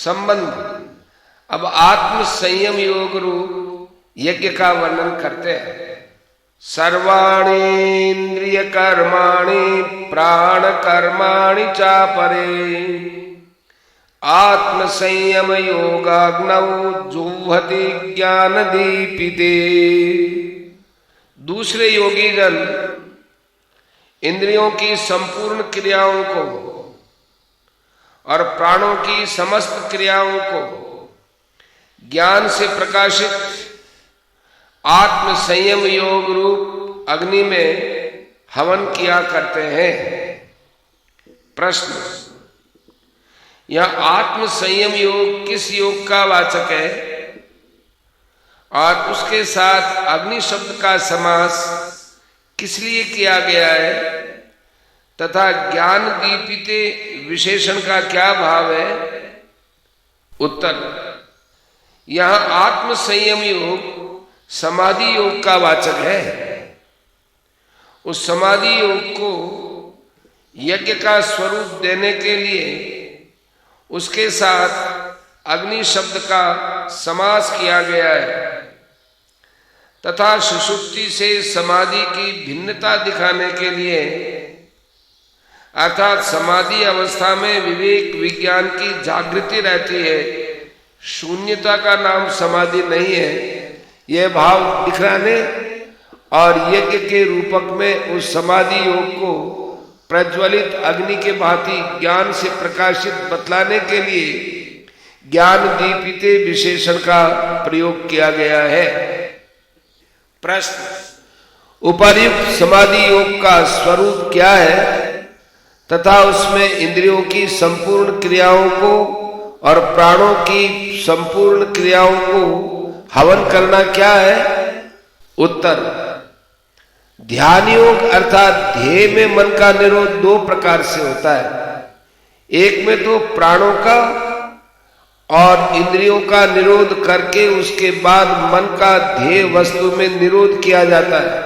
संबंध। अब आत्म संयम योग रूप यज्ञ का वर्णन करते हैं। सर्वाणीन्द्रिय कर्माणि प्राण कर्माणि चापरे आत्म संयम योगाग्नौ जुह्वति ज्ञान दीपिते। दूसरे योगी जन इंद्रियों की संपूर्ण क्रियाओं को और प्राणों की समस्त क्रियाओं को ज्ञान से प्रकाशित आत्म संयम योग रूप अग्नि में हवन किया करते हैं। प्रश्न, यह आत्म संयम योग किस योग का वाचक है और उसके साथ अग्नि शब्द का समास किस लिए किया गया है तथा ज्ञान दीपिते विशेषण का क्या भाव है? उत्तर, यह आत्म संयम योग समाधि योग का वाचक है। उस समाधि योग को यज्ञ का स्वरूप देने के लिए उसके साथ अग्नि शब्द का समास किया गया है तथा सुषुप्ति से समाधि की भिन्नता दिखाने के लिए, अर्थात समाधि अवस्था में विवेक विज्ञान की जागृति रहती है, शून्यता का नाम समाधि नहीं है, यह भाव दिखलाने और यज्ञ के रूपक में उस समाधि योग को प्रज्वलित अग्नि के भांति ज्ञान से प्रकाशित बतलाने के लिए ज्ञान दीपिते विशेषण का प्रयोग किया गया है। प्रश्न, उपर्युक्त समाधि योग का स्वरूप क्या है तथा उसमें इंद्रियों की संपूर्ण क्रियाओं को और प्राणों की संपूर्ण क्रियाओं को हवन करना क्या है? उत्तर, ध्यान योग अर्थात ध्येय में मन का निरोध दो प्रकार से होता है। एक में तो प्राणों का और इंद्रियों का निरोध करके उसके बाद मन का ध्येय वस्तु में निरोध किया जाता है,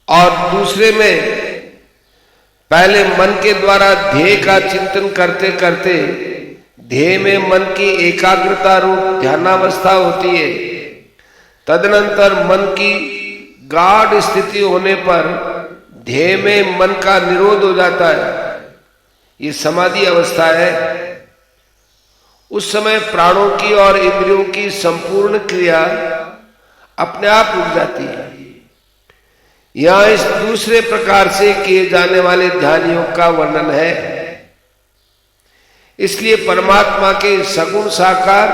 और दूसरे में पहले मन के द्वारा ध्येय का चिंतन करते करते ध्येय में मन की एकाग्रता रूप ध्यानावस्था होती है। तदनंतर मन की गाढ़ स्थिति होने पर ध्येय में मन का निरोध हो जाता है, ये समाधि अवस्था है। उस समय प्राणों की और इंद्रियों की संपूर्ण क्रिया अपने आप रुक जाती है। यहां इस दूसरे प्रकार से किए जाने वाले ध्यान योग का वर्णन है। इसलिए परमात्मा के सगुण साकार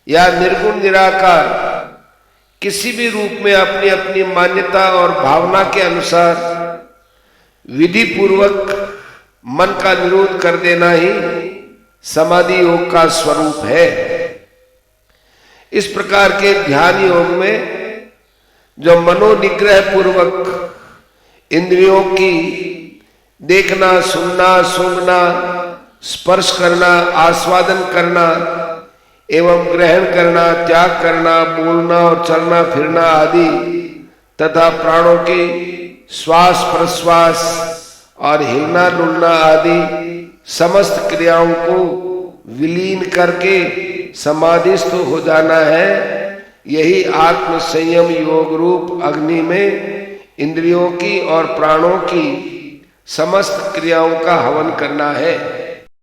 या निर्गुण निराकार किसी भी रूप में अपनी अपनी मान्यता और भावना के अनुसार विधि पूर्वक मन का निरोध कर देना ही समाधि योग का स्वरूप है। इस प्रकार के ध्यान योग में जो मनोनिग्रह पूर्वक इंद्रियों की देखना, सुनना, सूंघना, स्पर्श करना, आस्वादन करना एवं ग्रहण करना, त्याग करना, बोलना और चलना फिरना आदि तथा प्राणों की श्वास प्रश्वास और हिलना डुलना आदि समस्त क्रियाओं को विलीन करके समाधिस्थ हो जाना है, यही आत्म संयम योग रूप अग्नि में इंद्रियों की और प्राणों की समस्त क्रियाओं का हवन करना है।